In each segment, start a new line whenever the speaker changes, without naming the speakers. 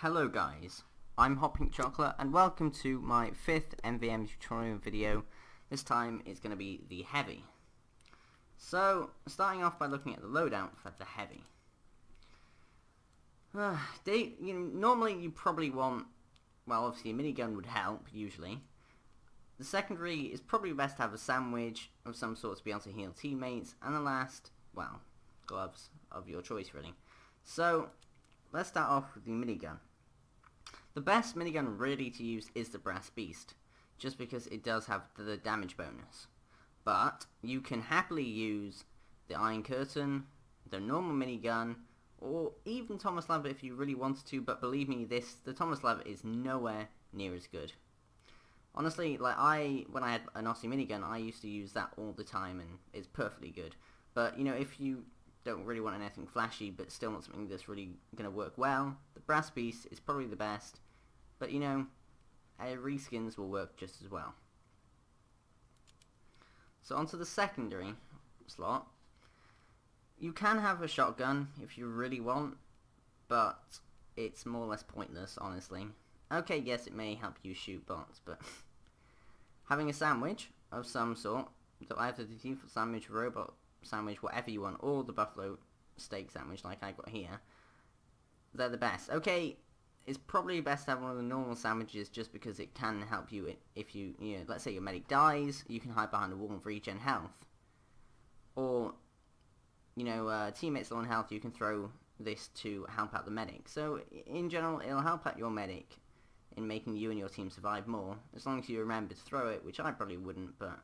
Hello guys, I'm Hot Pink Chocolate and welcome to my 5th MVM tutorial video. This time it's going to be the Heavy. So, starting off by looking at the loadout for the Heavy. Normally you probably want, well obviously a minigun would help, usually. The secondary is probably best to have a sandwich of some sort to be able to heal teammates, and the last, well, gloves of your choice really. So, let's start off with the minigun. The best minigun really to use is the Brass Beast, just because it does have the damage bonus. But you can happily use the Iron Curtain, the normal minigun, or even Thomas Lever if you really wanted to, but believe me, the Thomas Lever is nowhere near as good. Honestly, when I had an Aussie minigun, I used to use that all the time and it's perfectly good. But, if you don't really want anything flashy but still want something that's really going to work well, the Brass Beast is probably the best, but reskins will work just as well. So onto the secondary slot. You can have a shotgun if you really want, but it's more or less pointless, honestly. Okay, yes, it may help you shoot bots, but having a sandwich of some sort, so either the default sandwich, robot sandwich, whatever you want, or the buffalo steak sandwich like I got here, they're the best. Okay, it's probably best to have one of the normal sandwiches just because it can help you if you let's say your medic dies, you can hide behind a wall and regen health. Or, teammates low on health, you can throw this to help out the medic. So, in general, it'll help out your medic in making you and your team survive more, as long as you remember to throw it, which I probably wouldn't, but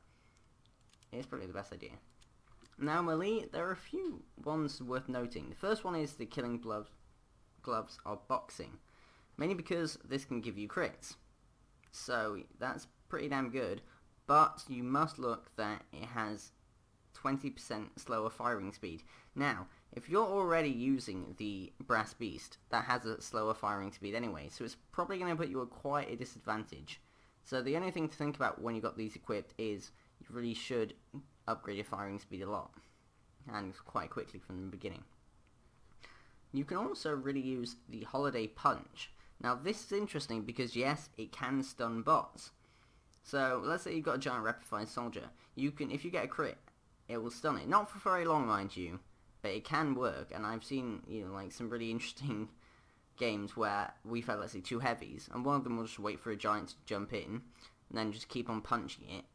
it's probably the best idea. Now melee, there are a few ones worth noting. The first one is the killing gloves of boxing, mainly because this can give you crits. So that's pretty damn good, but you must look that it has 20% slower firing speed. Now, if you're already using the Brass Beast, that has a slower firing speed anyway, so it's probably going to put you at quite a disadvantage. So the only thing to think about when you've got these equipped is you really should upgrade your firing speed a lot, and quite quickly from the beginning. You can also really use the Holiday Punch. Now this is interesting because yes, it can stun bots. So let's say you've got a giant Repified Soldier. You can, if you get a crit, it will stun it. Not for very long, mind you, but it can work. And I've seen some really interesting games where we've had, let's say, 2 heavies, and one of them will just wait for a giant to jump in, and then just keep on punching it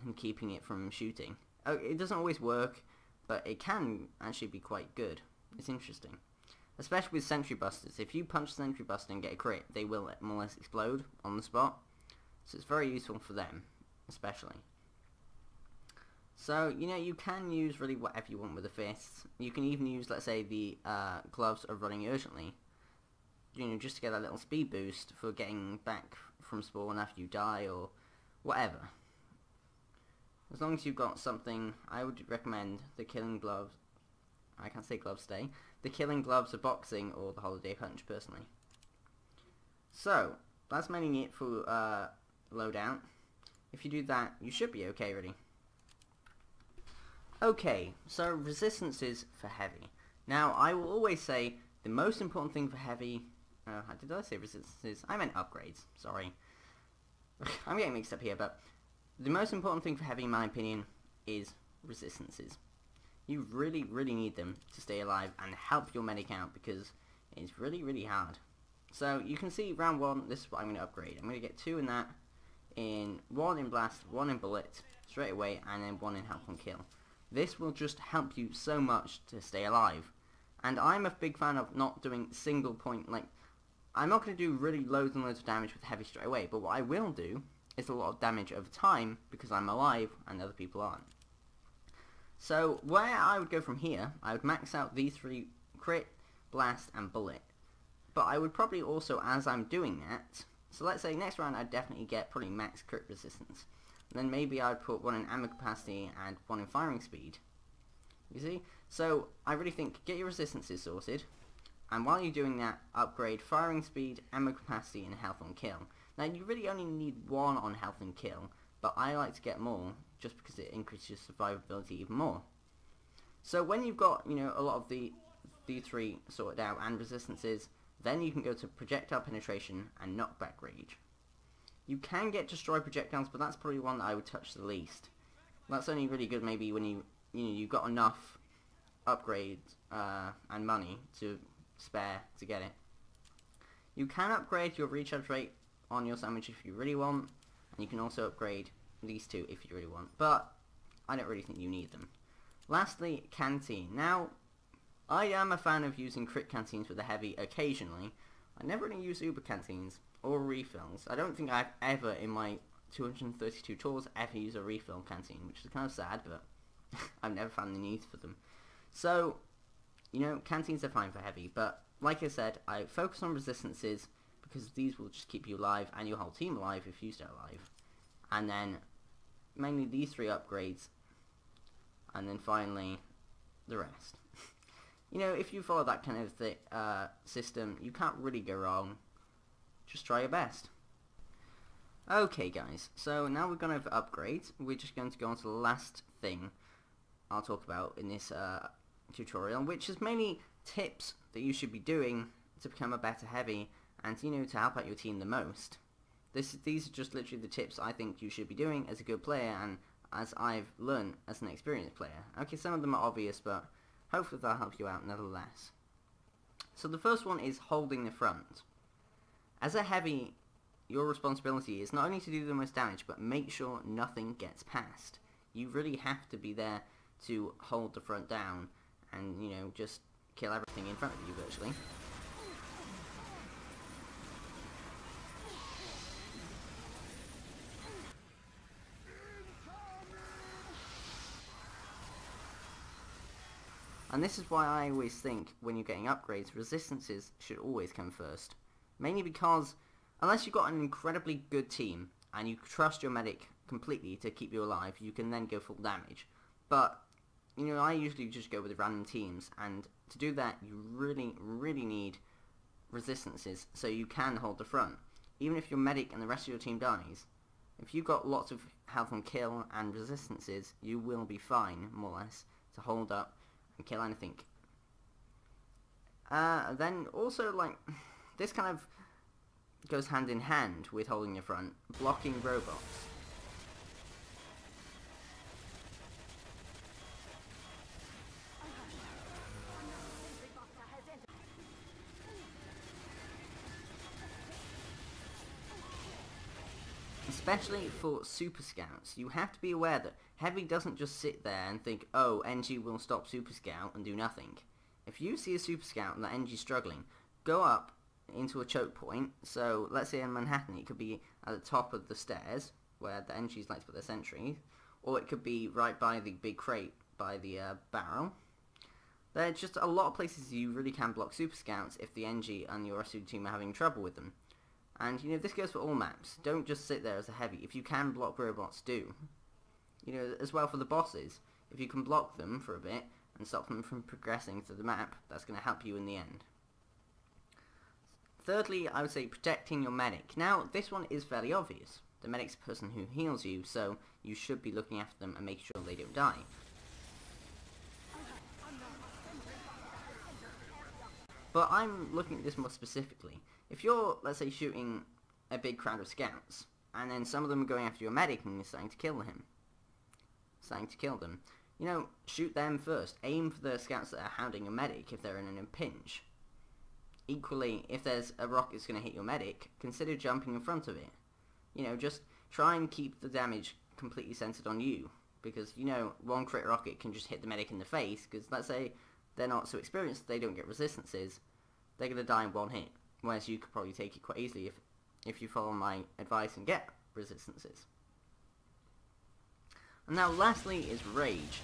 and keeping it from shooting. It doesn't always work, but it can actually be quite good. It's interesting. Especially with Sentry Busters. If you punch Sentry Buster and get a crit, they will more or less explode on the spot. So it's very useful for them, especially. So, you can use really whatever you want with the fists. You can even use, let's say, the gloves of running urgently. Just to get that little speed boost for getting back from spawn after you die or whatever. As long as you've got something, I would recommend the killing gloves. I can't say gloves today. The killing gloves of boxing or the Holiday Punch, personally. So, that's mainly it for loadout. If you do that, you should be okay, really. Okay, so resistances for Heavy. Now, I will always say the most important thing for Heavy. Did I say resistances? I meant upgrades. Sorry, I'm getting mixed up here, but the most important thing for Heavy, in my opinion, is resistances. You really, really need them to stay alive and help your medic out because it's really, really hard. So you can see round 1, this is what I'm going to upgrade. I'm going to get 2 in that, 1 in blast, 1 in bullet straight away, and then 1 in help on kill. This will just help you so much to stay alive. And I'm a big fan of not doing single point, I'm not going to do really loads and loads of damage with Heavy straight away, but what I will do is a lot of damage over time because I'm alive and other people aren't. So where I would go from here, I would max out these 3: crit, blast, and bullet. But I would probably also, as I'm doing that, so let's say next round I'd definitely get probably max crit resistance. And then maybe I'd put 1 in ammo capacity and 1 in firing speed. You see? So I really think get your resistances sorted, and while you're doing that, upgrade firing speed, ammo capacity, and health on kill. Now you really only need 1 on health and kill, but I like to get more just because it increases survivability even more. So when you've got a lot of the 3 sorted out and resistances, Then you can go to projectile penetration and knockback rage. You can get destroy projectiles, but that's probably one that I would touch the least. That's only really good maybe when you've got enough upgrades and money to spare to get it. You can upgrade your recharge rate on your sandwich if you really want, and you can also upgrade these two if you really want, but I don't really think you need them. Lastly, canteen. Now, I am a fan of using crit canteens with a heavy occasionally. I never really use uber canteens or refills. I don't think I've ever in my 232 tours ever used a refill canteen, which is kind of sad, but I've never found the need for them. So, canteens are fine for heavy, but like I said, I focus on resistances because these will just keep you alive and your whole team alive if you stay alive. And then mainly these three upgrades, and then finally the rest. If you follow that kind of system, you can't really go wrong. Just try your best. Okay guys, so now we've gone over upgrades. We're just going to go on to the last thing I'll talk about in this tutorial, which is mainly tips that you should be doing to become a better heavy and to help out your team the most. These are just literally the tips I think you should be doing as a good player and as I've learned as an experienced player. Okay, some of them are obvious, but hopefully they'll help you out nevertheless. So the first one is holding the front. As a heavy, your responsibility is not only to do the most damage, but make sure nothing gets past. You really have to be there to hold the front down and, just kill everything in front of you virtually. And this is why I always think when you're getting upgrades, resistances should always come first. Mainly because, unless you've got an incredibly good team, and you trust your medic completely to keep you alive, you can then go full damage. But, I usually just go with random teams, and to do that, you really, really need resistances, so you can hold the front. Even if your medic and the rest of your team dies, if you've got lots of health on kill and resistances, you will be fine, more or less, to hold up and kill anything. Then also, this kind of goes hand in hand with holding your front, blocking robots. Especially for super scouts, you have to be aware that heavy doesn't just sit there and think, oh, NG will stop super scout and do nothing. If you see a super scout and that NG's struggling, go up into a choke point. So let's say in Manhattan it could be at the top of the stairs where the NGs like to put their sentry, or it could be right by the big crate by the barrel. There's just a lot of places you really can block super scouts if the NG and your rest of your team are having trouble with them. And this goes for all maps. Don't just sit there as a heavy. If you can block robots, do. As well for the bosses. If you can block them for a bit and stop them from progressing through the map, that's going to help you in the end. Thirdly, I would say protecting your medic. Now, this one is fairly obvious. The medic's the person who heals you, so you should be looking after them and making sure they don't die. But I'm looking at this more specifically. If you're, let's say, shooting a big crowd of scouts, and then some of them are going after your medic and you're starting to kill them, shoot them first. Aim for the scouts that are hounding your medic if they're in a pinch. Equally, if there's a rocket that's going to hit your medic, consider jumping in front of it. Just try and keep the damage completely centered on you, because, one crit rocket can just hit the medic in the face, because let's say they're not so experienced, they don't get resistances, they're going to die in one hit. Whereas you could probably take it quite easily if you follow my advice and get resistances. And now lastly is rage.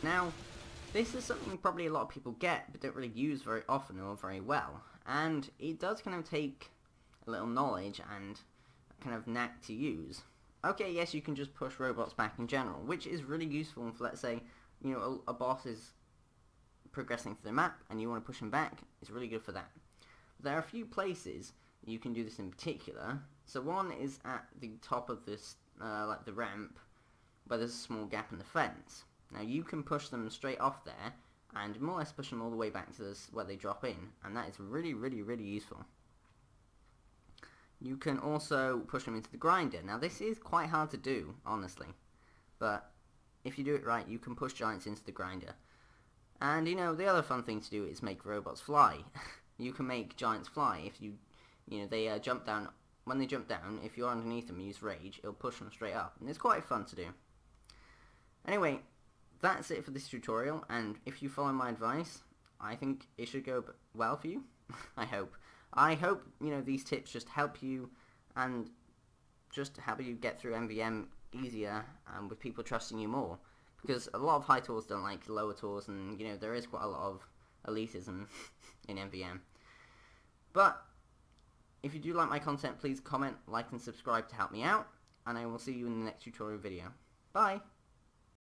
Now, this is something probably a lot of people get, but don't really use very often or very well. And it does kind of take a little knowledge and kind of knack to use. Okay, yes, you can just push robots back in general, which is really useful if, let's say, a boss is progressing through the map and you want to push them back, it's really good for that. There are a few places you can do this in particular. So one is at the top of this, like the ramp, where there's a small gap in the fence. Now you can push them straight off there and more or less push them all the way back to this where they drop in, and that is really useful. You can also push them into the grinder. Now this is quite hard to do, honestly, but if you do it right, you can push giants into the grinder. And you know, the other fun thing to do is make robots fly. You can make giants fly if they jump down. When they jump down, if you're underneath them and use rage, it'll push them straight up, and it's quite fun to do. Anyway, that's it for this tutorial, and if you follow my advice, I think it should go well for you. I hope these tips just help you and just help you get through MVM easier and with people trusting you more, because a lot of high tours don't like lower tours, and there is quite a lot of elitism in MVM. But if you do like my content, please comment, like and subscribe to help me out, and I will see you in the next tutorial video. Bye!